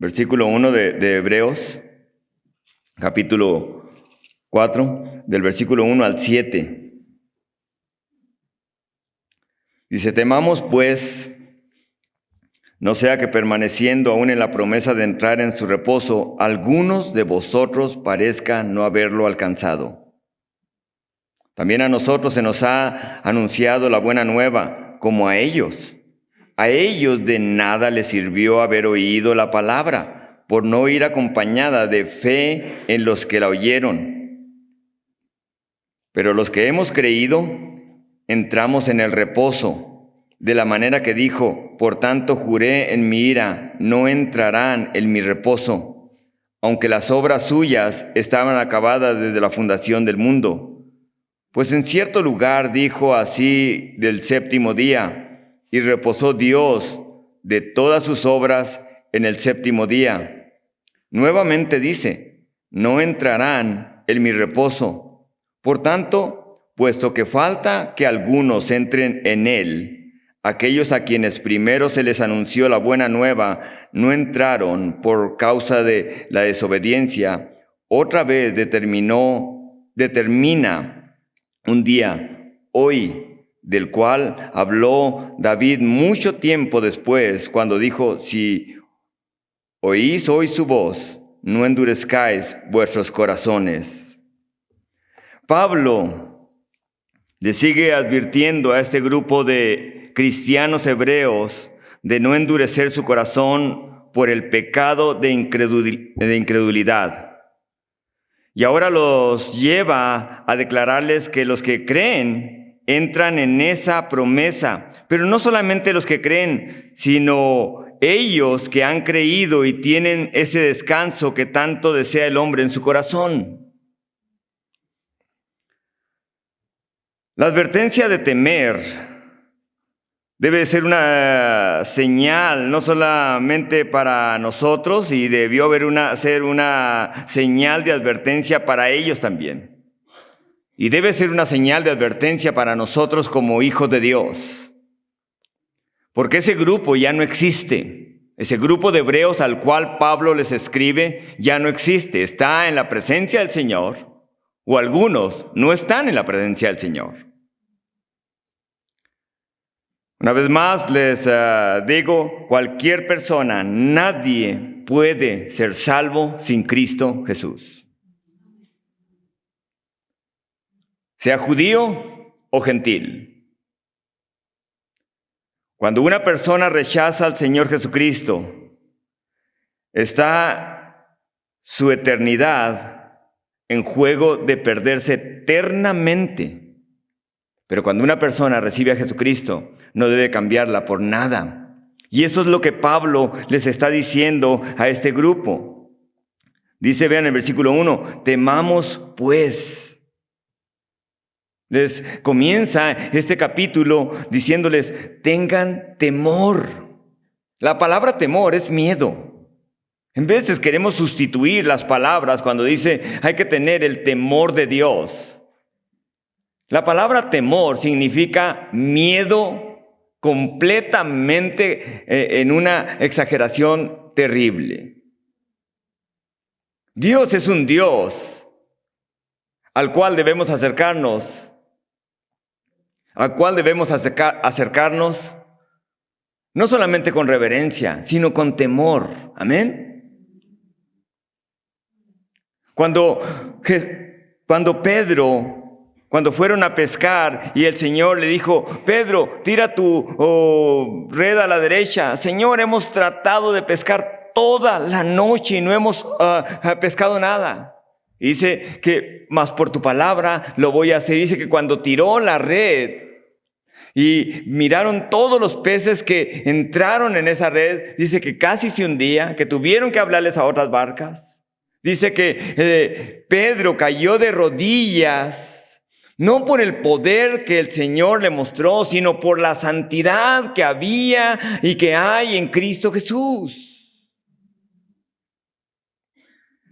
versículo 1 de Hebreos, capítulo 4, del versículo 1 al 7. Dice: temamos pues, no sea que permaneciendo aún en la promesa de entrar en su reposo, algunos de vosotros parezcan no haberlo alcanzado. También a nosotros se nos ha anunciado la buena nueva, como a ellos. A ellos de nada les sirvió haber oído la palabra, por no ir acompañada de fe en los que la oyeron. Pero los que hemos creído, entramos en el reposo, de la manera que dijo: por tanto juré en mi ira, no entrarán en mi reposo, aunque las obras suyas estaban acabadas desde la fundación del mundo. Pues en cierto lugar dijo así del séptimo día: y reposó Dios de todas sus obras en el séptimo día. Nuevamente dice: no entrarán en mi reposo. Por tanto, puesto que falta que algunos entren en él, aquellos a quienes primero se les anunció la buena nueva no entraron por causa de la desobediencia, otra vez determina un día, hoy, del cual habló David mucho tiempo después, cuando dijo: si oís hoy su voz, no endurezcáis vuestros corazones. Pablo le sigue advirtiendo a este grupo de cristianos hebreos de no endurecer su corazón por el pecado de incredulidad. Y ahora los lleva a declararles que los que creen entran en esa promesa, pero no solamente los que creen, sino ellos que han creído y tienen ese descanso que tanto desea el hombre en su corazón. La advertencia de temer debe ser una señal, no solamente para nosotros, y debió ser una señal de advertencia para ellos también. Y debe ser una señal de advertencia para nosotros como hijos de Dios. Porque ese grupo ya no existe. Ese grupo de hebreos al cual Pablo les escribe ya no existe. Está en la presencia del Señor, o algunos no están en la presencia del Señor. Una vez más les digo, cualquier persona, nadie puede ser salvo sin Cristo Jesús. Sea judío o gentil. Cuando una persona rechaza al Señor Jesucristo, está su eternidad en juego de perderse eternamente. Pero cuando una persona recibe a Jesucristo, no debe cambiarla por nada. Y eso es lo que Pablo les está diciendo a este grupo. Dice, vean el versículo 1, temamos pues. Les comienza este capítulo diciéndoles, tengan temor. La palabra temor es miedo. En veces queremos sustituir las palabras cuando dice, hay que tener el temor de Dios. La palabra temor significa miedo completamente en una exageración terrible. Dios es un Dios al cual debemos acercarnos. No solamente con reverencia, sino con temor. Amén. Cuando fueron a pescar y el Señor le dijo, Pedro, tira tu red a la derecha. Señor, hemos tratado de pescar toda la noche y no hemos pescado nada. Y dice que, más por tu palabra lo voy a hacer. Dice que cuando tiró la red y miraron todos los peces que entraron en esa red, dice que casi se hundía, que tuvieron que hablarles a otras barcas. Dice que Pedro cayó de rodillas, no por el poder que el Señor le mostró, sino por la santidad que había y que hay en Cristo Jesús.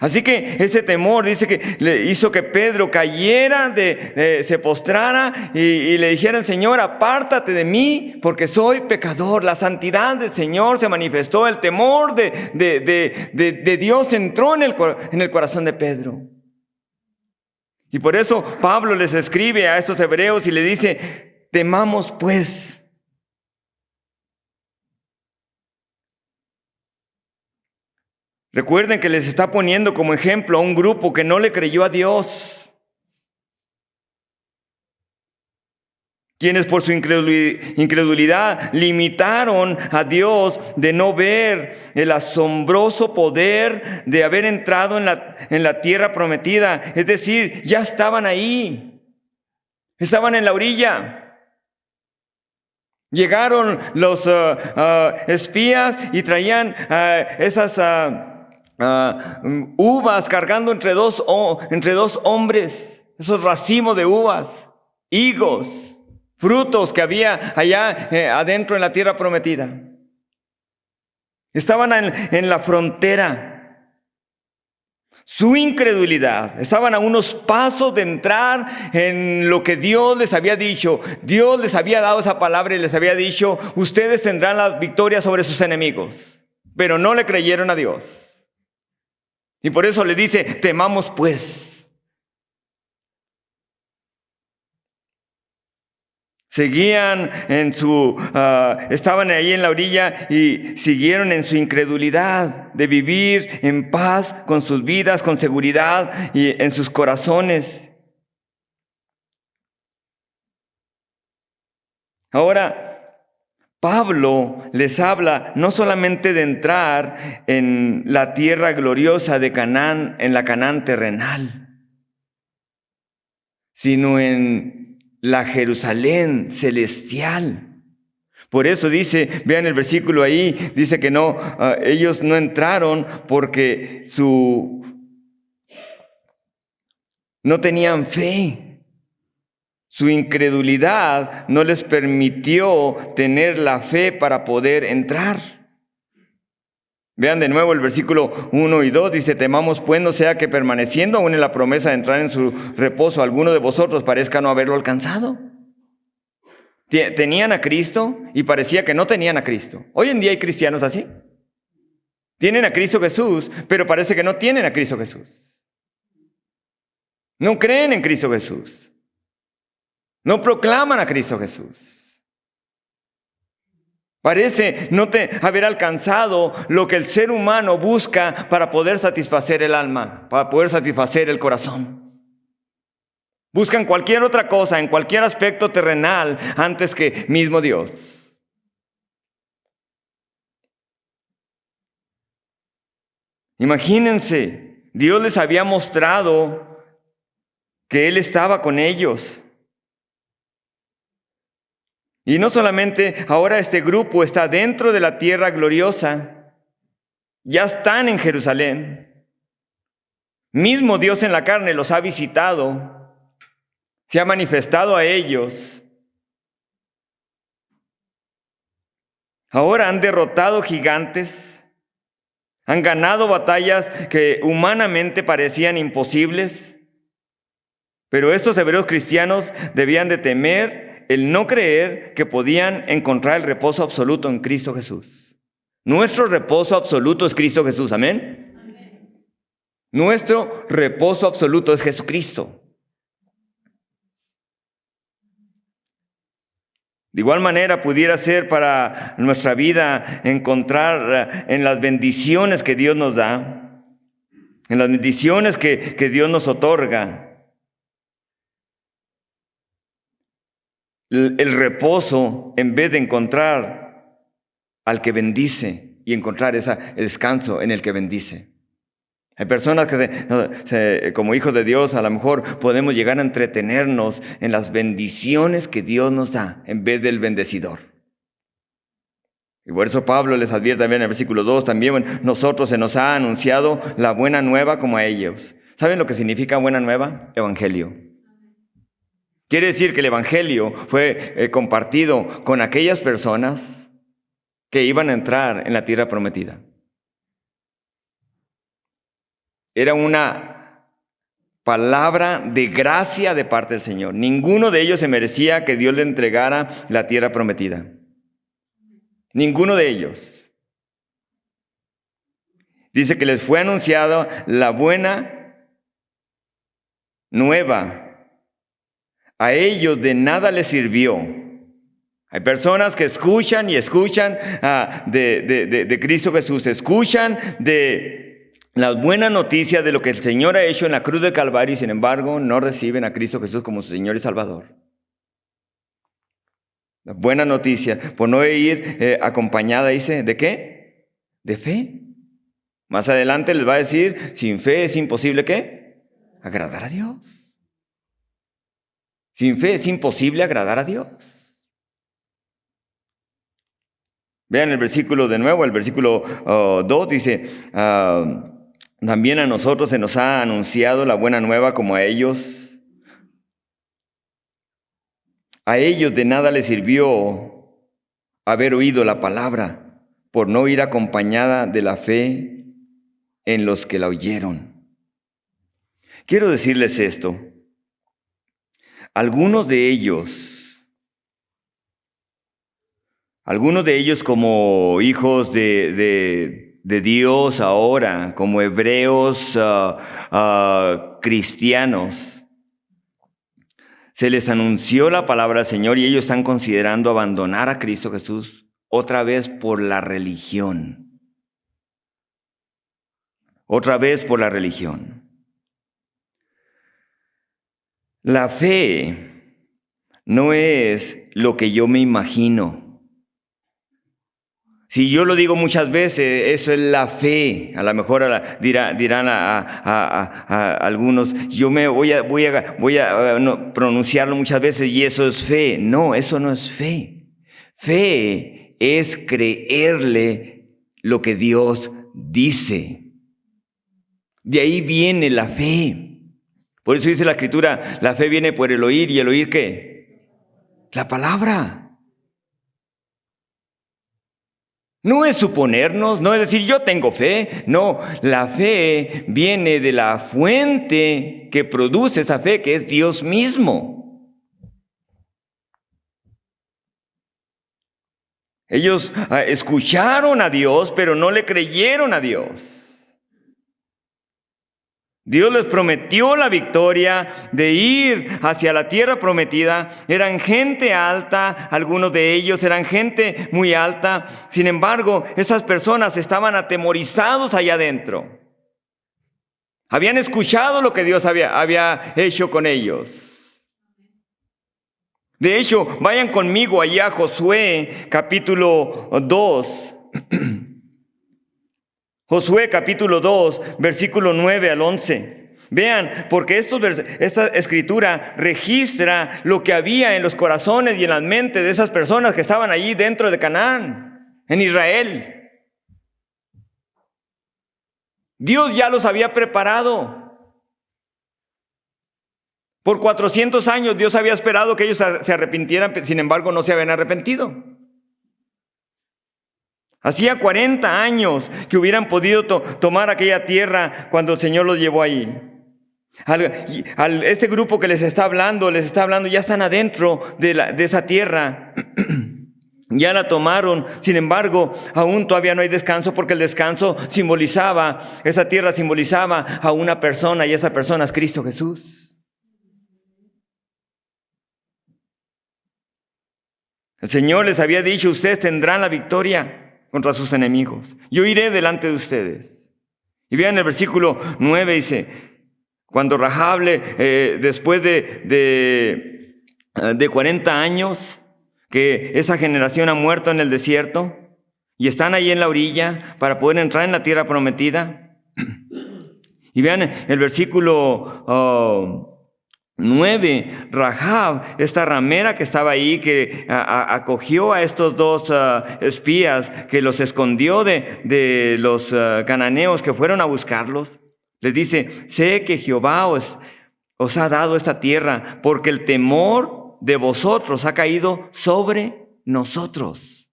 Así que ese temor dice que le hizo que Pedro cayera, se postrara y le dijeran: Señor, apártate de mí porque soy pecador. La santidad del Señor se manifestó, el temor de Dios entró en el corazón de Pedro. Y por eso Pablo les escribe a estos hebreos y le dice: temamos pues. Recuerden que les está poniendo como ejemplo a un grupo que no le creyó a Dios, quienes por su incredulidad limitaron a Dios de no ver el asombroso poder de haber entrado en la tierra prometida. Es decir, ya estaban ahí, estaban en la orilla. Llegaron los espías y traían esas uvas cargando entre dos hombres, esos racimos de uvas, higos, frutos que había allá adentro en la tierra prometida. Estaban en la frontera. Su incredulidad, estaban a unos pasos de entrar en lo que Dios les había dicho. Dios les había dado esa palabra y les había dicho: ustedes tendrán la victoria sobre sus enemigos. Pero no le creyeron a Dios. Y por eso le dice: temamos pues. Seguían estaban ahí en la orilla y siguieron en su incredulidad de vivir en paz con sus vidas, con seguridad y en sus corazones. Ahora, Pablo les habla no solamente de entrar en la tierra gloriosa de Canaán, en la Canaán terrenal, sino en la Jerusalén celestial. Por eso dice, vean el versículo ahí, dice que ellos no entraron porque no tenían fe. Su incredulidad no les permitió tener la fe para poder entrar. Vean de nuevo el versículo 1 y 2, dice: temamos pues no sea que permaneciendo aún en la promesa de entrar en su reposo, alguno de vosotros parezca no haberlo alcanzado. Tenían a Cristo y parecía que no tenían a Cristo. Hoy en día hay cristianos así. Tienen a Cristo Jesús, pero parece que no tienen a Cristo Jesús. No creen en Cristo Jesús. No proclaman a Cristo Jesús. Parece no haber alcanzado lo que el ser humano busca para poder satisfacer el alma, para poder satisfacer el corazón. Buscan cualquier otra cosa en cualquier aspecto terrenal antes que mismo Dios. Imagínense, Dios les había mostrado que Él estaba con ellos. Y no solamente ahora este grupo está dentro de la tierra gloriosa, ya están en Jerusalén. Mismo Dios en la carne los ha visitado, se ha manifestado a ellos. Ahora han derrotado gigantes, han ganado batallas que humanamente parecían imposibles, pero estos hebreos cristianos debían de temer el no creer que podían encontrar el reposo absoluto en Cristo Jesús. Nuestro reposo absoluto es Cristo Jesús, ¿amén? Amén. Nuestro reposo absoluto es Jesucristo. De igual manera pudiera ser para nuestra vida encontrar en las bendiciones que Dios nos da, en las bendiciones que Dios nos otorga, el reposo, en vez de encontrar al que bendice y encontrar el descanso en el que bendice. Hay personas que como hijos de Dios a lo mejor podemos llegar a entretenernos en las bendiciones que Dios nos da en vez del bendecidor. Y por eso Pablo les advierte también en el versículo 2, también nosotros se nos ha anunciado la buena nueva como a ellos. ¿Saben lo que significa buena nueva? Evangelio. Quiere decir que el evangelio fue compartido con aquellas personas que iban a entrar en la tierra prometida. Era una palabra de gracia de parte del Señor. Ninguno de ellos se merecía que Dios le entregara la tierra prometida. Ninguno de ellos. Dice que les fue anunciada la buena nueva. A ellos de nada les sirvió. Hay personas que escuchan y escuchan de Cristo Jesús, escuchan de las buenas noticias de lo que el Señor ha hecho en la cruz del Calvario y sin embargo no reciben a Cristo Jesús como su Señor y Salvador. La buena noticia, por no ir acompañada, dice, ¿de qué? De fe. Más adelante les va a decir, sin fe es imposible, ¿qué? Agradar a Dios. Sin fe es imposible agradar a Dios. Vean el versículo de nuevo, el versículo 2 dice, también a nosotros se nos ha anunciado la buena nueva como a ellos. A ellos de nada les sirvió haber oído la palabra por no ir acompañada de la fe en los que la oyeron. Quiero decirles esto. Algunos de ellos como hijos de Dios ahora, como hebreos cristianos, se les anunció la palabra del Señor y ellos están considerando abandonar a Cristo Jesús otra vez por la religión. Otra vez por la religión. La fe no es lo que yo me imagino. Si yo lo digo muchas veces, eso es la fe. A lo mejor dirán a algunos, yo me voy a pronunciarlo muchas veces y eso es fe. No, eso no es fe. Fe es creerle lo que Dios dice. De ahí viene la fe. Por eso dice la Escritura, la fe viene por el oír, ¿y el oír qué? La palabra. No es suponernos, no es decir yo tengo fe. No, la fe viene de la fuente que produce esa fe, que es Dios mismo. Ellos escucharon a Dios, pero no le creyeron a Dios. Dios les prometió la victoria de ir hacia la tierra prometida. Eran gente alta, algunos de ellos eran gente muy alta. Sin embargo, esas personas estaban atemorizados allá adentro. Habían escuchado lo que Dios había hecho con ellos. De hecho, vayan conmigo allá a Josué capítulo 2. Josué capítulo 2, versículo 9 al 11. Vean, porque esta escritura registra lo que había en los corazones y en las mentes de esas personas que estaban allí dentro de Canaán, en Israel. Dios ya los había preparado. Por 400 años Dios había esperado que ellos se arrepintieran, sin embargo no se habían arrepentido. Hacía 40 años que hubieran podido tomar aquella tierra cuando el Señor los llevó ahí. Este grupo que les está hablando, ya están adentro de esa tierra. Ya la tomaron, sin embargo, aún todavía no hay descanso porque el descanso esa tierra simbolizaba a una persona y esa persona es Cristo Jesús. El Señor les había dicho, ustedes tendrán la victoria contra sus enemigos. Yo iré delante de ustedes. Y vean el versículo 9, dice, cuando Rahab, después de 40 años, que esa generación ha muerto en el desierto, y están ahí en la orilla para poder entrar en la tierra prometida. Y vean el versículo 9, Rahab, esta ramera que estaba ahí, que acogió a estos dos espías, que los escondió de los cananeos que fueron a buscarlos, les dice, sé que Jehová os ha dado esta tierra, porque el temor de vosotros ha caído sobre nosotros.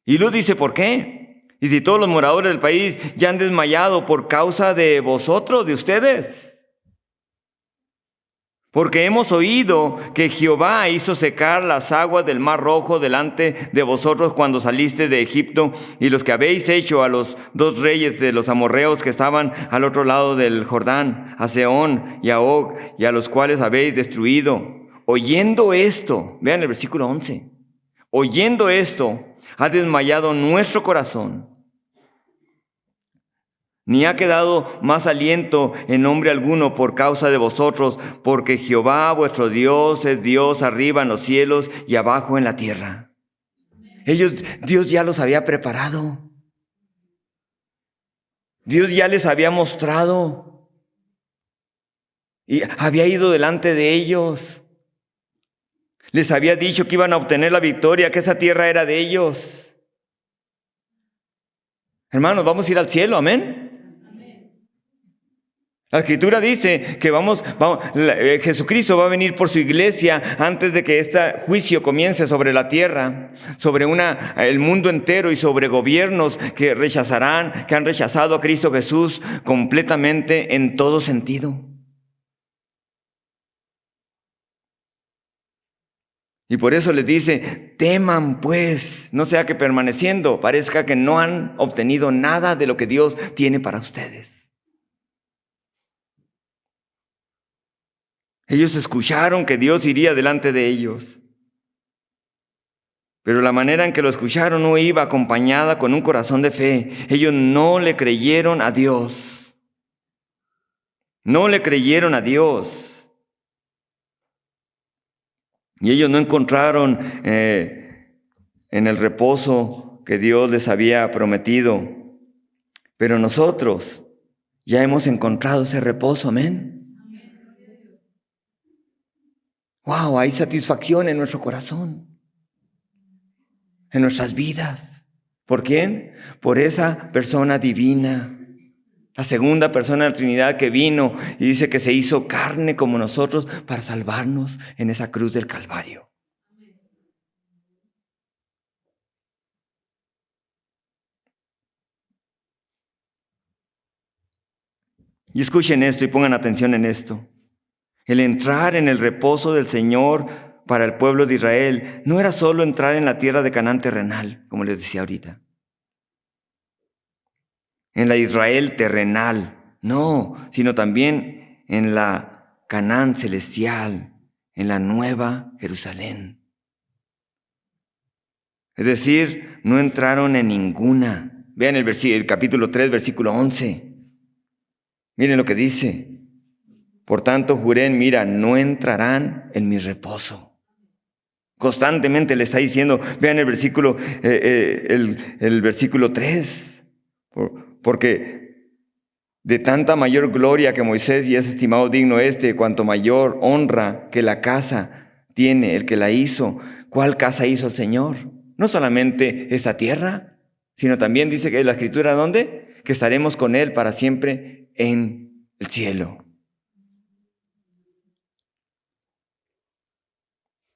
Y luego dice, ¿por qué? Y si todos los moradores del país ya han desmayado por causa de vosotros, de ustedes. Porque hemos oído que Jehová hizo secar las aguas del Mar Rojo delante de vosotros cuando saliste de Egipto, y los que habéis hecho a los 2 reyes de los amorreos que estaban al otro lado del Jordán, a Sehón y a Og, y a los cuales habéis destruido. Oyendo esto, vean el versículo 11, oyendo esto, ha desmayado nuestro corazón, ni ha quedado más aliento en hombre alguno por causa de vosotros, porque Jehová vuestro Dios es Dios arriba en los cielos y abajo en la tierra. Dios ya los había preparado. Dios ya les había mostrado. Y había ido delante de ellos. Les había dicho que iban a obtener la victoria, que esa tierra era de ellos. Hermanos, vamos a ir al cielo, amén. La Escritura dice que Jesucristo va a venir por su iglesia antes de que este juicio comience sobre la tierra, sobre el mundo entero y sobre gobiernos que han rechazado a Cristo Jesús completamente en todo sentido. Y por eso les dice, teman pues, no sea que permaneciendo parezca que no han obtenido nada de lo que Dios tiene para ustedes. Ellos escucharon que Dios iría delante de ellos. Pero la manera en que lo escucharon no iba acompañada con un corazón de fe. Ellos no le creyeron a Dios. No le creyeron a Dios. Y ellos no encontraron en el reposo que Dios les había prometido. Pero nosotros ya hemos encontrado ese reposo, amén. Wow, hay satisfacción en nuestro corazón, en nuestras vidas. ¿Por quién? Por esa persona divina, la segunda persona de la Trinidad que vino y dice que se hizo carne como nosotros para salvarnos en esa cruz del Calvario. Y escuchen esto y pongan atención en esto. El entrar en el reposo del Señor para el pueblo de Israel no era solo entrar en la tierra de Canaán terrenal, como les decía ahorita. En la Israel terrenal, no, sino también en la Canaán celestial, en la nueva Jerusalén. Es decir, no entraron en ninguna. Vean el capítulo 3, versículo 11. Miren lo que dice. Por tanto, juré en mira, no entrarán en mi reposo. Constantemente le está diciendo, vean el versículo 3. Porque de tanta mayor gloria que Moisés y es estimado digno cuanto mayor honra que la casa tiene el que la hizo. ¿Cuál casa hizo el Señor? No solamente esta tierra, sino también dice que la Escritura, ¿dónde? Que estaremos con Él para siempre en el cielo.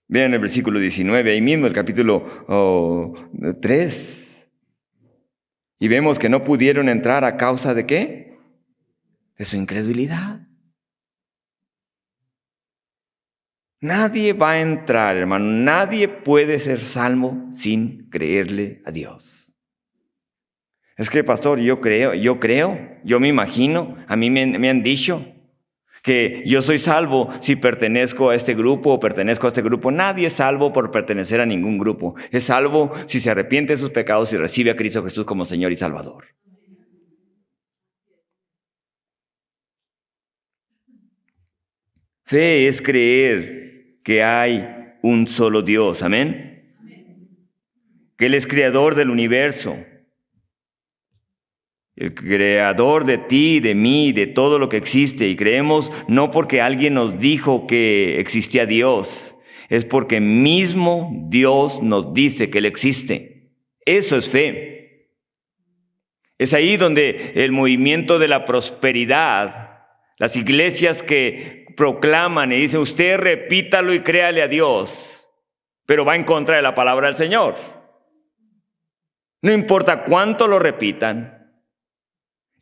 Vean el versículo 19, ahí mismo, el capítulo 3. Y vemos que no pudieron entrar a causa de ¿qué? De su incredulidad. Nadie va a entrar, hermano. Nadie puede ser salvo sin creerle a Dios. Es que, pastor, yo me imagino, a mí me han dicho que yo soy salvo si pertenezco a este grupo o pertenezco a este grupo. Nadie es salvo por pertenecer a ningún grupo. Es salvo si se arrepiente de sus pecados y recibe a Cristo Jesús como Señor y Salvador. Fe es creer que hay un solo Dios, amén. Que Él es creador del universo. El creador de ti, de mí, de todo lo que existe. Y creemos no porque alguien nos dijo que existía Dios, es porque mismo Dios nos dice que Él existe. Eso es fe. Es ahí donde el movimiento de la prosperidad, las iglesias que proclaman y dicen, usted repítalo y créale a Dios, pero va en contra de la palabra del Señor. No importa cuánto lo repitan,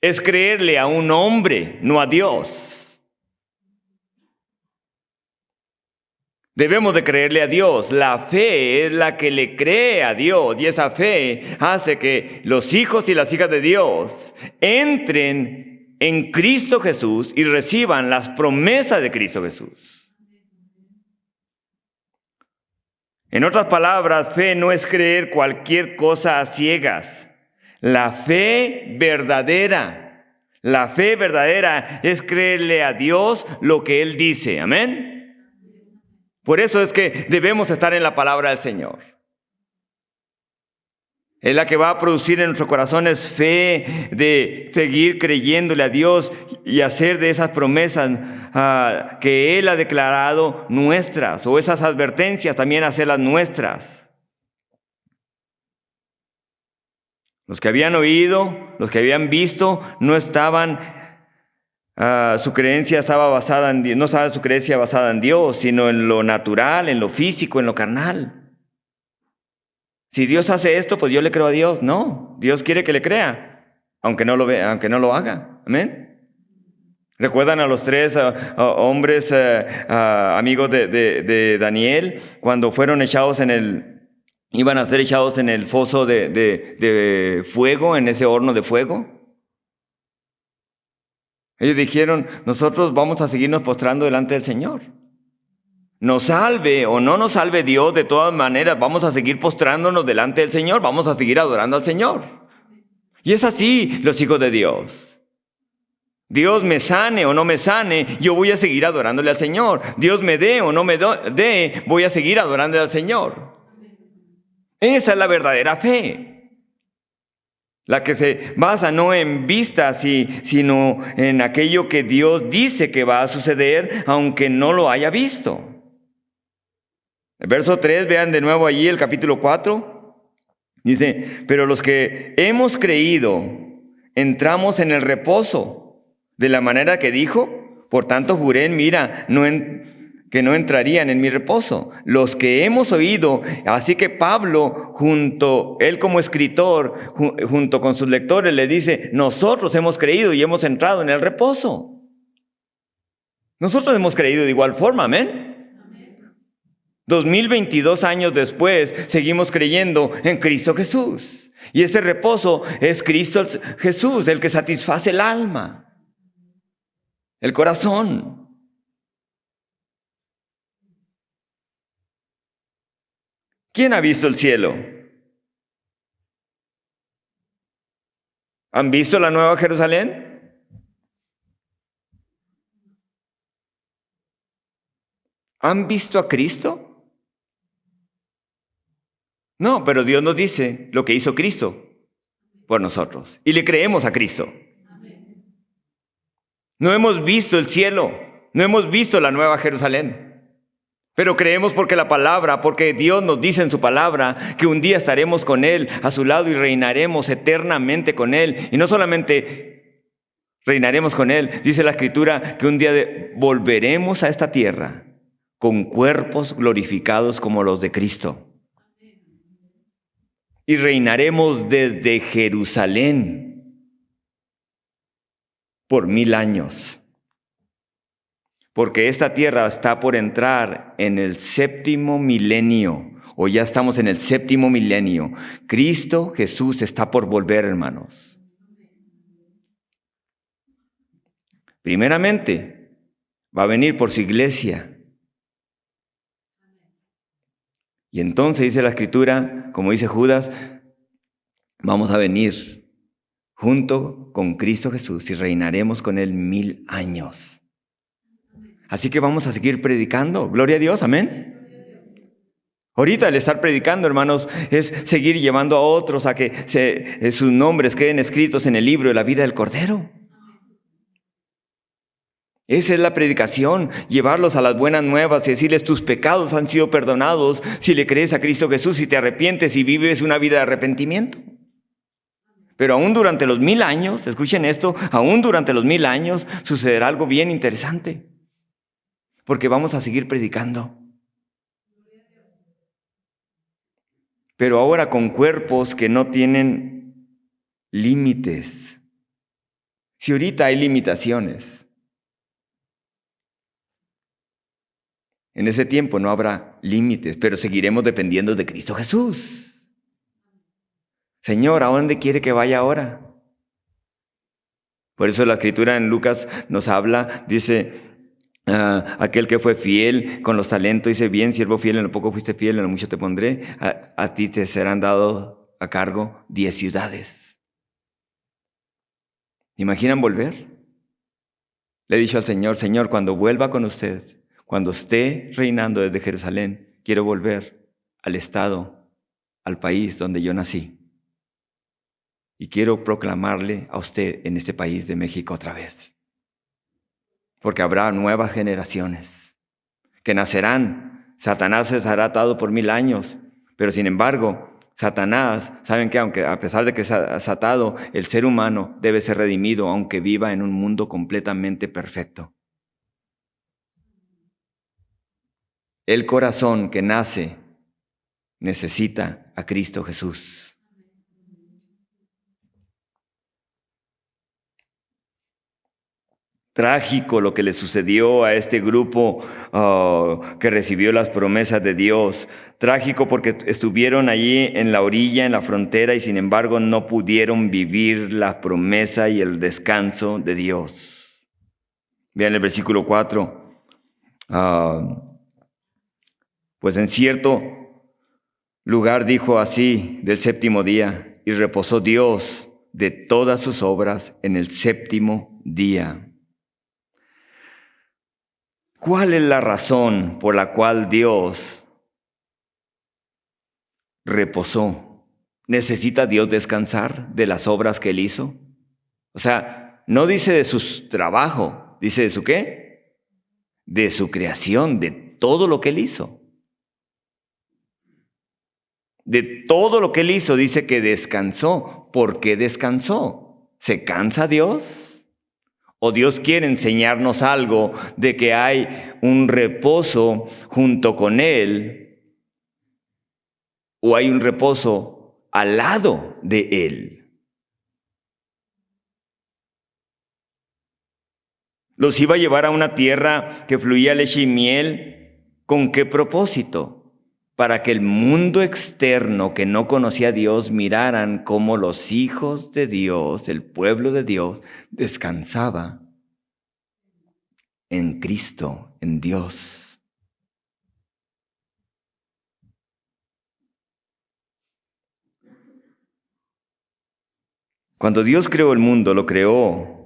es creerle a un hombre, no a Dios. Debemos de creerle a Dios. La fe es la que le cree a Dios, y esa fe hace que los hijos y las hijas de Dios entren en Cristo Jesús y reciban las promesas de Cristo Jesús. En otras palabras, fe no es creer cualquier cosa a ciegas. La fe verdadera es creerle a Dios lo que Él dice. Amén. Por eso es que debemos estar en la palabra del Señor. Es la que va a producir en nuestros corazones fe de seguir creyéndole a Dios y hacer de esas promesas que Él ha declarado nuestras, o esas advertencias también hacerlas nuestras. Los que habían oído, los que habían visto, no estaban... su creencia estaba basada en Dios, no estaba su creencia basada en Dios, sino en lo natural, en lo físico, en lo carnal. Si Dios hace esto, pues yo le creo a Dios. No, Dios quiere que le crea, aunque no lo vea, aunque no lo haga. Amén. ¿Recuerdan a los tres hombres amigos de Daniel cuando fueron echados iban a ser echados en el foso de fuego, en ese horno de fuego? Ellos dijeron, nosotros vamos a seguirnos postrando delante del Señor. Nos salve o no nos salve Dios, de todas maneras vamos a seguir postrándonos delante del Señor, vamos a seguir adorando al Señor. Y es así los hijos de Dios. Dios me sane o no me sane, yo voy a seguir adorándole al Señor. Dios me dé o no me dé, voy a seguir adorándole al Señor. Esa es la verdadera fe. La que se basa no en vistas, sino en aquello que Dios dice que va a suceder, aunque no lo haya visto. El verso 3, vean de nuevo allí el capítulo 4. Dice, pero los que hemos creído, entramos en el reposo, de la manera que dijo, por tanto juré en mira, que no entrarían en mi reposo. Los que hemos oído, así que Pablo, él como escritor, junto con sus lectores, le dice, nosotros hemos creído y hemos entrado en el reposo. Nosotros hemos creído de igual forma, amén. 2022 años después, seguimos creyendo en Cristo Jesús. Y ese reposo es Cristo Jesús, el que satisface el alma, el corazón. ¿Quién ha visto el cielo? ¿Han visto la Nueva Jerusalén? ¿Han visto a Cristo? No, pero Dios nos dice lo que hizo Cristo por nosotros. Y le creemos a Cristo. No hemos visto el cielo, no hemos visto la Nueva Jerusalén. Pero creemos porque Dios nos dice en su palabra que un día estaremos con Él a su lado y reinaremos eternamente con Él. Y no solamente reinaremos con Él, dice la Escritura que un día volveremos a esta tierra con cuerpos glorificados como los de Cristo. Y reinaremos desde Jerusalén por 1000 años. Porque esta tierra está por entrar en el 7º milenio, o ya estamos en el 7º milenio. Cristo Jesús está por volver, hermanos. Primeramente, va a venir por su iglesia. Y entonces dice la Escritura, como dice Judas, vamos a venir junto con Cristo Jesús y reinaremos con Él 1000 años. Así que vamos a seguir predicando. Gloria a Dios, amén. Ahorita el estar predicando, hermanos, es seguir llevando a otros a que sus nombres queden escritos en el libro de la vida del Cordero. Esa es la predicación, llevarlos a las buenas nuevas y decirles tus pecados han sido perdonados si le crees a Cristo Jesús y te arrepientes y vives una vida de arrepentimiento. Pero aún durante los 1000 años, escuchen esto, aún durante los 1000 años sucederá algo bien interesante. Porque vamos a seguir predicando. pero ahora con cuerpos que no tienen límites. Si ahorita hay limitaciones, en ese tiempo no habrá límites, pero seguiremos dependiendo de Cristo Jesús. Señor, ¿a dónde quiere que vaya ahora? Por eso la Escritura en Lucas nos habla, dice, aquel que fue fiel con los talentos, dice, bien, siervo fiel, en lo poco fuiste fiel, en lo mucho te pondré, a ti te serán dados a cargo 10 ciudades. ¿Imaginan volver? Le he dicho al Señor, Señor, cuando vuelva con usted, cuando esté reinando desde Jerusalén, quiero volver al estado, al país donde yo nací. Y quiero proclamarle a usted en este país de México otra vez. Porque habrá nuevas generaciones que nacerán. Satanás se será atado por 1000 años, pero sin embargo, Satanás, ¿saben qué? Aunque a pesar de que es atado, el ser humano debe ser redimido, aunque viva en un mundo completamente perfecto. El corazón que nace necesita a Cristo Jesús. Trágico lo que le sucedió a este grupo que recibió las promesas de Dios. Trágico porque estuvieron allí en la orilla, en la frontera, y sin embargo no pudieron vivir la promesa y el descanso de Dios. Vean el versículo 4. Pues en cierto lugar dijo así del séptimo día, y reposó Dios de todas sus obras en el séptimo día. ¿Cuál es la razón por la cual Dios reposó? ¿Necesita Dios descansar de las obras que Él hizo? O sea, no dice de su trabajo, dice de su ¿qué? De su creación, de todo lo que Él hizo. De todo lo que Él hizo, dice que descansó. ¿Por qué descansó? ¿Se cansa Dios? ¿O Dios quiere enseñarnos algo de que hay un reposo junto con Él? ¿O hay un reposo al lado de Él? Los iba a llevar a una tierra que fluía leche y miel. ¿Con qué propósito? Para que el mundo externo que no conocía a Dios miraran cómo los hijos de Dios, el pueblo de Dios, descansaba en Cristo, en Dios. Cuando Dios creó el mundo, lo creó.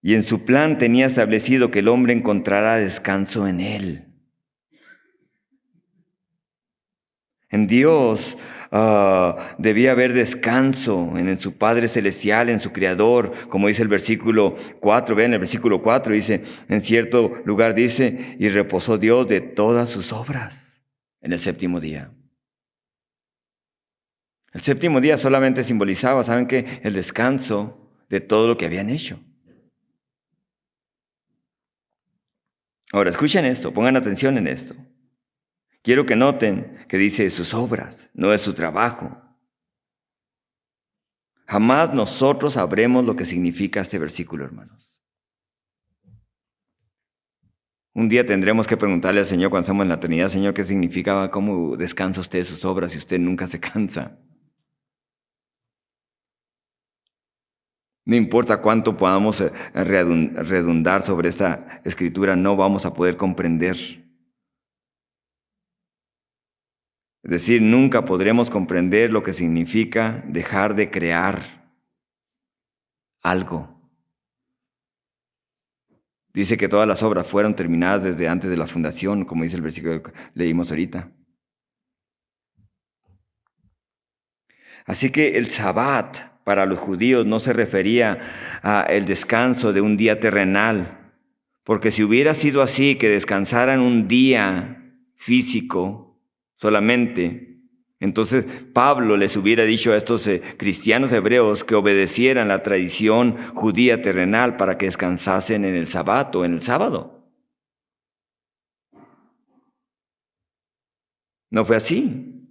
Y en su plan tenía establecido que el hombre encontrará descanso en él. En Dios debía haber descanso en su Padre Celestial, en su Creador, como dice el versículo 4. Vean el versículo 4, dice, en cierto lugar dice, y reposó Dios de todas sus obras en el séptimo día. El séptimo día solamente simbolizaba, ¿saben qué? El descanso de todo lo que habían hecho. Ahora, escuchen esto, pongan atención en esto. Quiero que noten que dice sus obras, no de su trabajo. Jamás nosotros sabremos lo que significa este versículo, hermanos. Un día tendremos que preguntarle al Señor cuando estamos en la eternidad, Señor, ¿qué significa? ¿Cómo descansa usted de sus obras si usted nunca se cansa? No importa cuánto podamos redundar sobre esta escritura, no vamos a poder comprender. Es decir, nunca podremos comprender lo que significa dejar de crear algo. Dice que todas las obras fueron terminadas desde antes de la fundación, como dice el versículo que leímos ahorita. Así que el Sabbat para los judíos no se refería al descanso de un día terrenal, porque si hubiera sido así, que descansaran un día físico solamente, entonces Pablo les hubiera dicho a estos cristianos hebreos que obedecieran la tradición judía terrenal para que descansasen en el Sabbat o en el sábado. No fue así,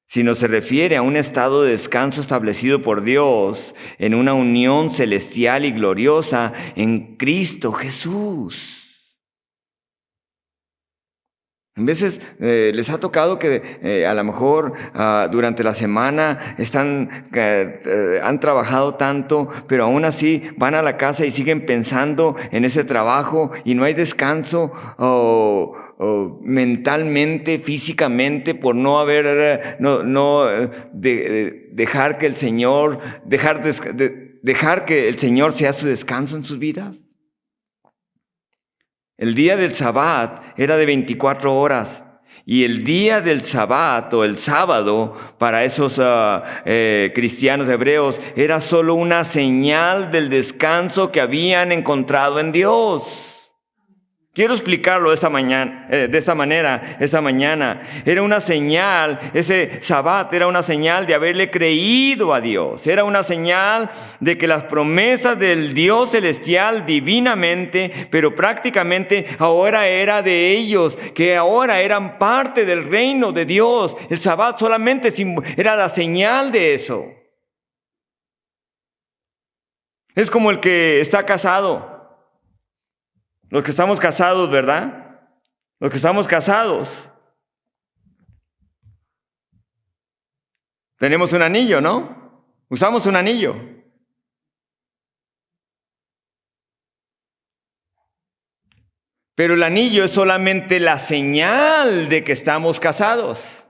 sino se refiere a un estado de descanso establecido por Dios en una unión celestial y gloriosa en Cristo Jesús. A veces les ha tocado que a lo mejor durante la semana han trabajado tanto, pero aún así van a la casa y siguen pensando en ese trabajo y no hay descanso o mentalmente, físicamente, por no haber, dejar que el Señor, dejar que el Señor sea su descanso en sus vidas. El día del Sabbat era de 24 horas y el día del Sabbat o el sábado para esos cristianos hebreos era solo una señal del descanso que habían encontrado en Dios. Quiero explicarlo de esta manera, esta mañana. Era una señal, ese Sabbat era una señal de haberle creído a Dios. Era una señal de que las promesas del Dios celestial divinamente, pero prácticamente ahora era de ellos, que ahora eran parte del reino de Dios. El Sabbat solamente era la señal de eso. Es como el que está casado. Los que estamos casados, ¿verdad? Los que estamos casados. Tenemos un anillo, ¿no? Usamos un anillo. Pero el anillo es solamente la señal de que estamos casados.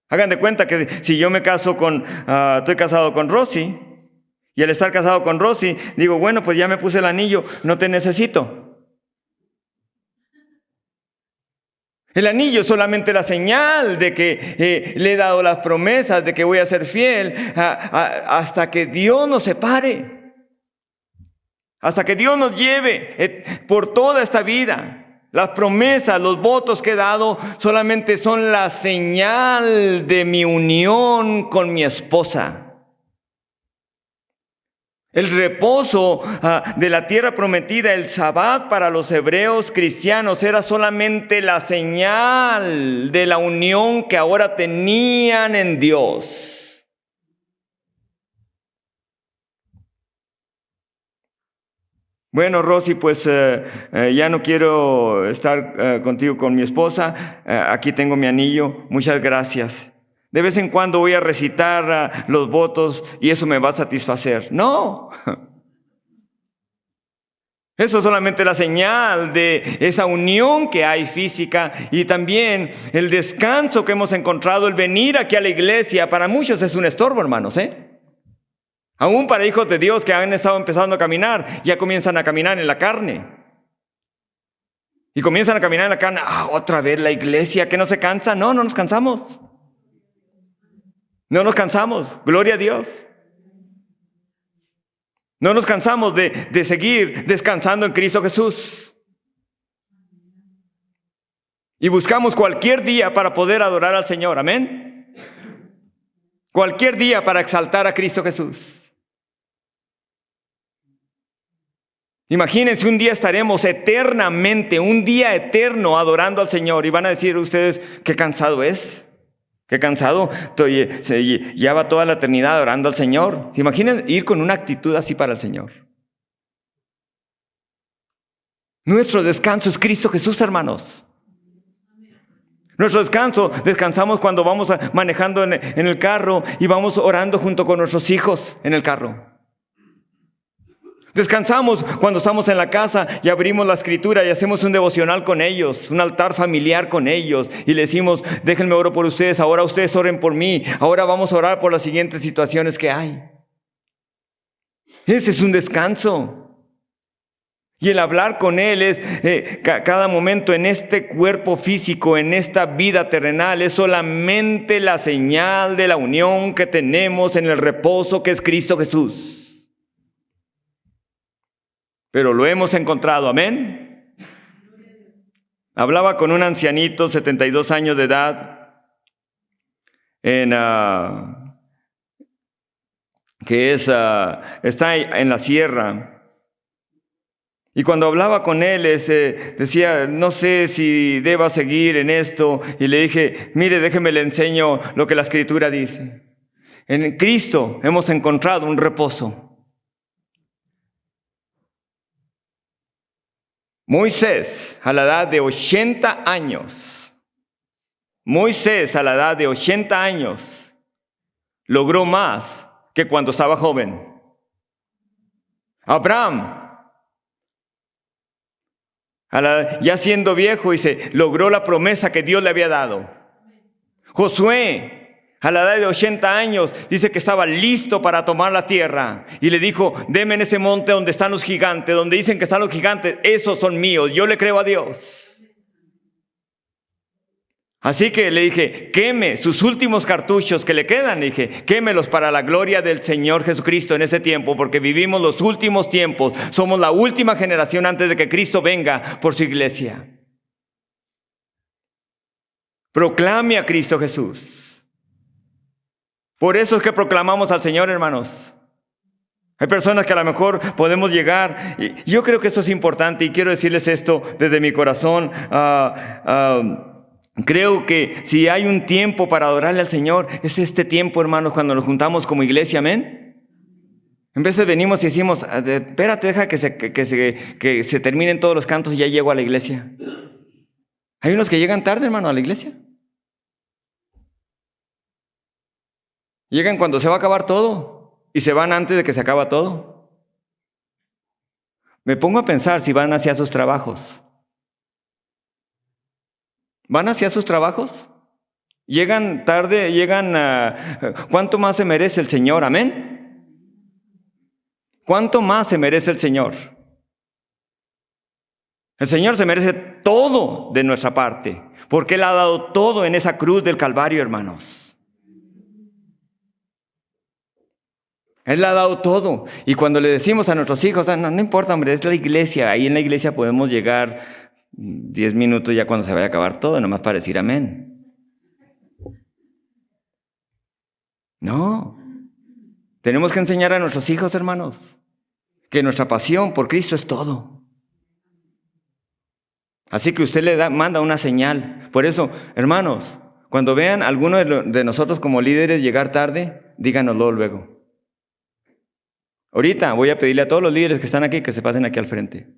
Hagan de cuenta que si yo me caso estoy casado con Rosy, y al estar casado con Rosy, digo, bueno, pues ya me puse el anillo, no te necesito. El anillo es solamente la señal de que le he dado las promesas de que voy a ser fiel hasta que Dios nos separe, hasta que Dios nos lleve por toda esta vida. Las promesas, los votos que he dado solamente son la señal de mi unión con mi esposa. El reposo de la tierra prometida, el Sabbat para los hebreos cristianos era solamente la señal de la unión que ahora tenían en Dios. Bueno, Rosy, pues ya no quiero estar contigo con mi esposa. Aquí tengo mi anillo. Muchas gracias. De vez en cuando voy a recitar los votos y eso me va a satisfacer. No. Eso es solamente la señal de esa unión que hay física y también el descanso que hemos encontrado, el venir aquí a la iglesia. Para muchos es un estorbo, hermanos, Aún para hijos de Dios que han estado empezando a caminar, ya comienzan a caminar en la carne. Y comienzan a caminar en la carne. Otra vez la iglesia, que no se cansa. No nos cansamos. No nos cansamos. Gloria a Dios. No nos cansamos de seguir descansando en Cristo Jesús. Y buscamos cualquier día para poder adorar al Señor. Amén. Cualquier día para exaltar a Cristo Jesús. Imagínense, un día estaremos eternamente, un día eterno adorando al Señor. Y van a decir ustedes, qué cansado es. Qué cansado. Se lleva toda la eternidad adorando al Señor. ¿Se imaginan ir con una actitud así para el Señor? Nuestro descanso es Cristo Jesús, hermanos. Nuestro descanso, descansamos cuando vamos manejando en el carro y vamos orando junto con nuestros hijos en el carro. Descansamos cuando estamos en la casa y abrimos la escritura y hacemos un devocional con ellos, un altar familiar con ellos y le decimos, déjenme oro por ustedes, ahora ustedes oren por mí, ahora vamos a orar por las siguientes situaciones que hay. Ese es un descanso. Y el hablar con Él es cada momento en este cuerpo físico, en esta vida terrenal, es solamente la señal de la unión que tenemos en el reposo que es Cristo Jesús. Pero lo hemos encontrado, amén. Hablaba con un ancianito, 72 años de edad, que está en la sierra. Y cuando hablaba con él, decía, no sé si deba seguir en esto. Y le dije, mire, déjeme le enseño lo que la Escritura dice. En Cristo hemos encontrado un reposo. Moisés, a la edad de 80 años, logró más que cuando estaba joven. Abraham, ya siendo viejo, logró la promesa que Dios le había dado. Josué, a la edad de 80 años, dice que estaba listo para tomar la tierra. Y le dijo, deme en ese monte donde están los gigantes, donde dicen que están los gigantes, esos son míos, yo le creo a Dios. Así que le dije, queme sus últimos cartuchos que le quedan, le dije, quémelos para la gloria del Señor Jesucristo en ese tiempo, porque vivimos los últimos tiempos, somos la última generación antes de que Cristo venga por su iglesia. Proclame a Cristo Jesús. Por eso es que proclamamos al Señor, hermanos. Hay personas que a lo mejor podemos llegar, y yo creo que esto es importante y quiero decirles esto desde mi corazón. Creo que si hay un tiempo para adorarle al Señor, es este tiempo, hermanos, cuando nos juntamos como iglesia, amén. En vez de venimos y decimos, espérate, deja que se terminen todos los cantos y ya llego a la iglesia. Hay unos que llegan tarde, hermano, a la iglesia. Llegan cuando se va a acabar todo y se van antes de que se acaba todo. Me pongo a pensar si van hacia sus trabajos. ¿Van hacia sus trabajos? Llegan tarde, ¿cuánto más se merece el Señor? Amén. ¿Cuánto más se merece el Señor? El Señor se merece todo de nuestra parte, porque Él ha dado todo en esa cruz del Calvario, hermanos. Él ha dado todo. Y cuando le decimos a nuestros hijos, no importa, hombre, es la iglesia. Ahí en la iglesia podemos llegar 10 minutos ya cuando se vaya a acabar todo, nomás para decir amén. No. Tenemos que enseñar a nuestros hijos, hermanos, que nuestra pasión por Cristo es todo. Así que usted le manda una señal. Por eso, hermanos, cuando vean a alguno de nosotros como líderes llegar tarde, díganoslo luego. Ahorita voy a pedirle a todos los líderes que están aquí que se pasen aquí al frente.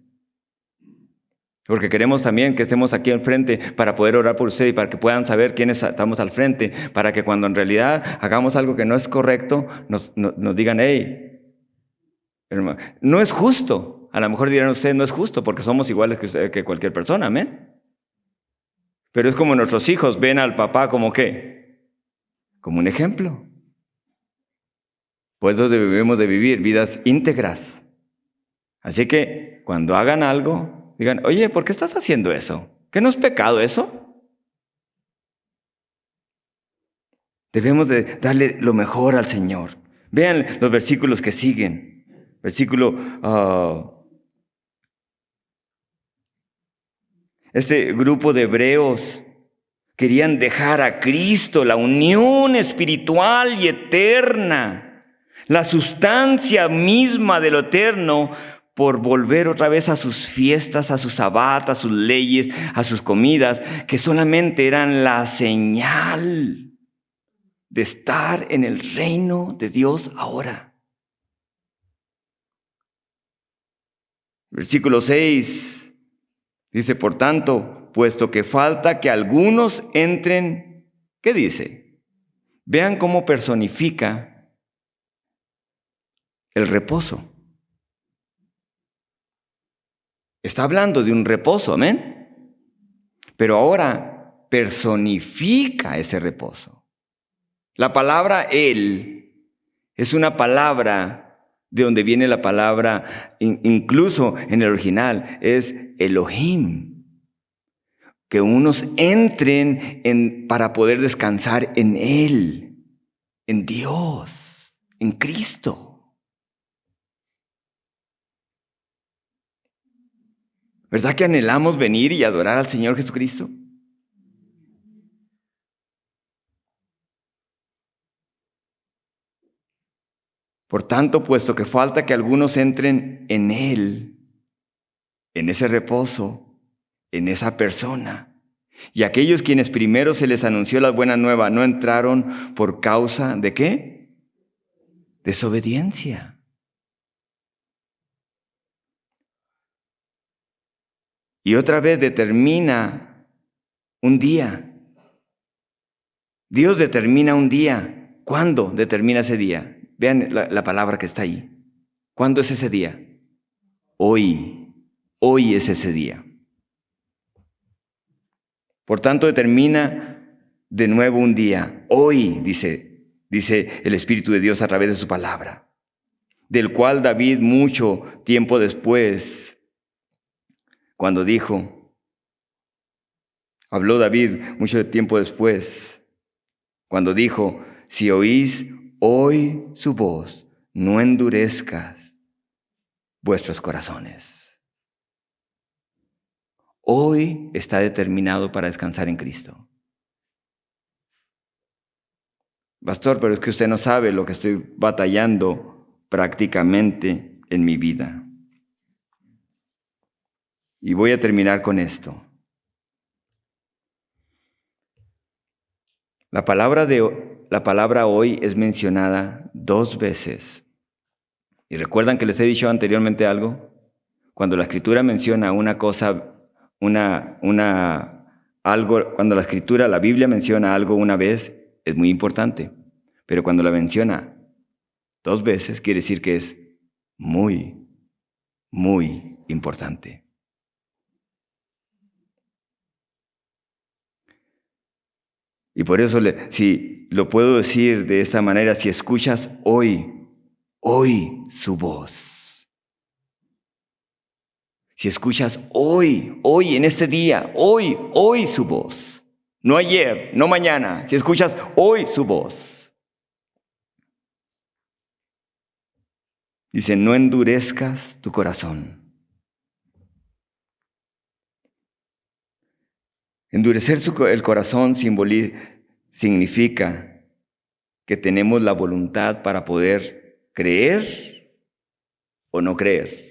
Porque queremos también que estemos aquí al frente para poder orar por ustedes y para que puedan saber quiénes estamos al frente, para que cuando en realidad hagamos algo que no es correcto, nos digan, hey, hermano, no es justo. A lo mejor dirán ustedes, no es justo porque somos iguales que cualquier persona, amén. Pero es como nuestros hijos ven al papá como ¿qué? Como un ejemplo. Por eso debemos de vivir vidas íntegras. Así que cuando hagan algo, digan, oye, ¿por qué estás haciendo eso? ¿Que no es pecado eso? Debemos de darle lo mejor al Señor. Vean los versículos que siguen. Este grupo de hebreos querían dejar a Cristo, la unión espiritual y eterna, la sustancia misma de lo eterno, por volver otra vez a sus fiestas, a sus sabbat, a sus leyes, a sus comidas, que solamente eran la señal de estar en el reino de Dios ahora. Versículo 6 dice, por tanto, puesto que falta que algunos entren, ¿qué dice? Vean cómo personifica el reposo. Está hablando de un reposo, amén. Pero ahora personifica ese reposo. La palabra Él es una palabra de donde viene la palabra, incluso en el original, es Elohim. Que unos entren para poder descansar en Él, en Dios, en Cristo. ¿Verdad que anhelamos venir y adorar al Señor Jesucristo? Por tanto, puesto que falta que algunos entren en Él, en ese reposo, en esa persona. Y aquellos quienes primero se les anunció la buena nueva no entraron por causa ¿de qué? Desobediencia. Y otra vez determina un día. Dios determina un día. ¿Cuándo determina ese día? Vean la palabra que está ahí. ¿Cuándo es ese día? Hoy. Hoy es ese día. Por tanto, determina de nuevo un día. Hoy, dice el Espíritu de Dios a través de su palabra, del cual David mucho tiempo después, cuando habló David mucho tiempo después, cuando dijo, si oís hoy su voz, no endurezcas vuestros corazones. Hoy está determinado para descansar en Cristo. Pastor, pero es que usted no sabe lo que estoy batallando prácticamente en mi vida. Y voy a terminar con esto. La palabra hoy es mencionada 2 veces. ¿Y recuerdan que les he dicho anteriormente algo? Cuando la Escritura menciona una cosa, cuando la Biblia menciona algo una vez, es muy importante. Pero cuando la menciona 2 veces, quiere decir que es muy, muy importante. Y por eso, si lo puedo decir de esta manera, si escuchas hoy su voz. Si escuchas hoy en este día, hoy su voz. No ayer, no mañana. Si escuchas hoy su voz. Dice, no endurezcas tu corazón. Endurecer el corazón significa que tenemos la voluntad para poder creer o no creer.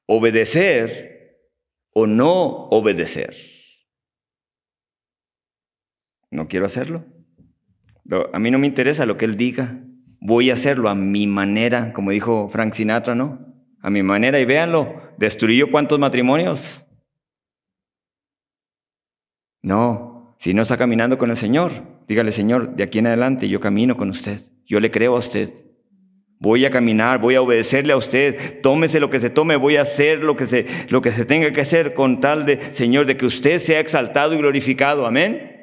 Obedecer o no obedecer. No quiero hacerlo. A mí no me interesa lo que él diga. Voy a hacerlo a mi manera, como dijo Frank Sinatra, ¿no? A mi manera, y véanlo, ¿destruyó cuántos matrimonios? No, si no está caminando con el Señor, dígale, Señor, de aquí en adelante yo camino con usted. Yo le creo a usted. Voy a caminar, voy a obedecerle a usted. Tómese lo que se tome, voy a hacer lo que se tenga que hacer con tal de, Señor, de que usted sea exaltado y glorificado. Amén.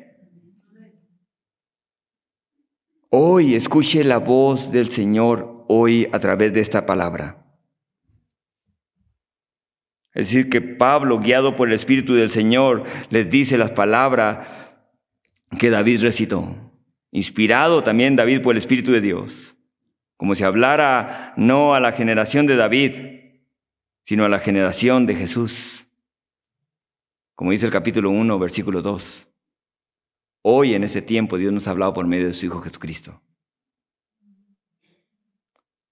Hoy escuche la voz del Señor hoy a través de esta palabra. Es decir, que Pablo, guiado por el Espíritu del Señor, les dice las palabras que David recitó. Inspirado también David por el Espíritu de Dios. Como si hablara no a la generación de David, sino a la generación de Jesús. Como dice el capítulo 1, versículo 2. Hoy en ese tiempo Dios nos ha hablado por medio de su Hijo Jesucristo.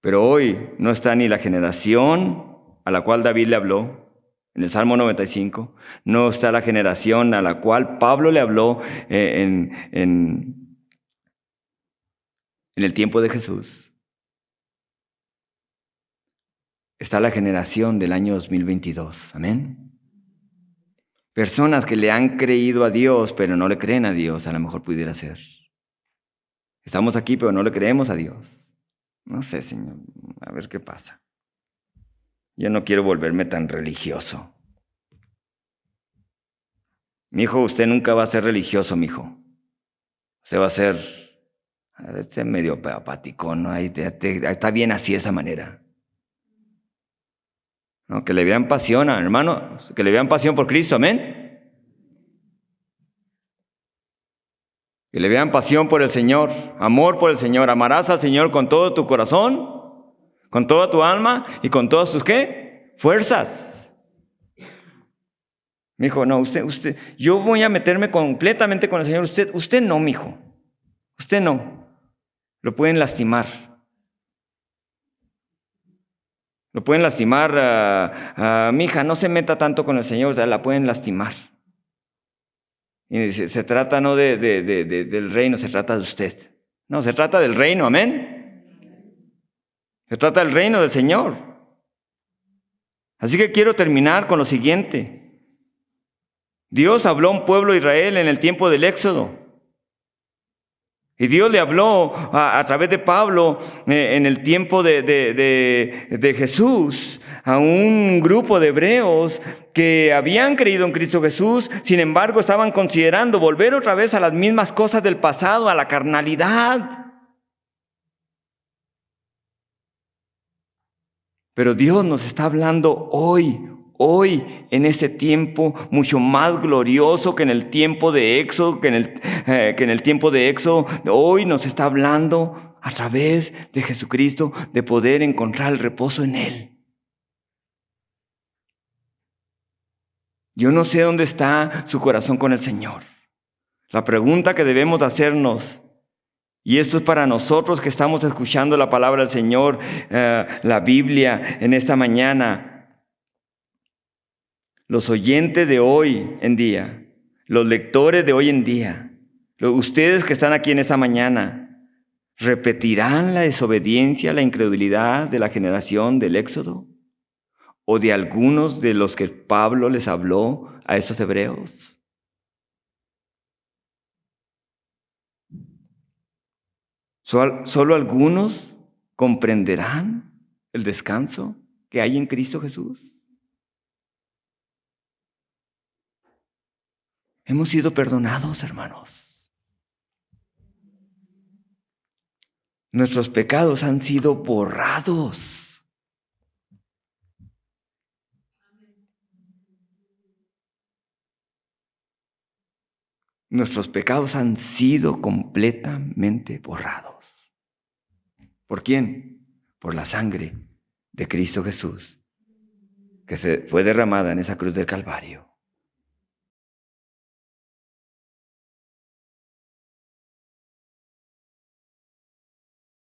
Pero hoy no está ni la generación a la cual David le habló, en el Salmo 95, no está la generación a la cual Pablo le habló en el tiempo de Jesús. Está la generación del año 2022. Amén. Personas que le han creído a Dios, pero no le creen a Dios, a lo mejor pudiera ser. Estamos aquí, pero no le creemos a Dios. No sé, Señor, a ver qué pasa. Yo no quiero volverme tan religioso. Mijo, usted nunca va a ser religioso, mijo. Usted va a ser medio apático, ¿no? Ahí está bien así, de esa manera. No, que le vean pasión, hermano, que le vean pasión por Cristo, amén. Que le vean pasión por el Señor, amor por el Señor. Amarás al Señor con todo tu corazón, con toda tu alma y con todas tus, ¿qué? Fuerzas. Mijo, no, usted, yo voy a meterme completamente con el Señor. Usted no, mijo. Usted no. Lo pueden lastimar. Lo pueden lastimar. Mi hija, no se meta tanto con el Señor, o sea, la pueden lastimar. Y se trata no del reino, se trata de usted. No, se trata del reino, amén. Se trata del reino del Señor. Así que quiero terminar con lo siguiente. Dios habló a un pueblo de Israel en el tiempo del Éxodo. Y Dios le habló a través de Pablo en el tiempo de Jesús a un grupo de hebreos que habían creído en Cristo Jesús, sin embargo estaban considerando volver otra vez a las mismas cosas del pasado, a la carnalidad. Pero Dios nos está hablando hoy, en este tiempo mucho más glorioso que en el tiempo de Éxodo, que en el tiempo de Éxodo. Hoy nos está hablando a través de Jesucristo de poder encontrar el reposo en Él. Yo no sé dónde está su corazón con el Señor. La pregunta que debemos hacernos, y esto es para nosotros que estamos escuchando la palabra del Señor, la Biblia en esta mañana. Los oyentes de hoy en día, los lectores de hoy en día, ustedes que están aquí en esta mañana, ¿repetirán la desobediencia, la incredulidad de la generación del Éxodo? ¿O de algunos de los que Pablo les habló a estos hebreos? ¿Solo algunos comprenderán el descanso que hay en Cristo Jesús? Hemos sido perdonados, hermanos. Nuestros pecados han sido borrados. Nuestros pecados han sido completamente borrados. ¿Por quién? Por la sangre de Cristo Jesús, que se fue derramada en esa cruz del Calvario.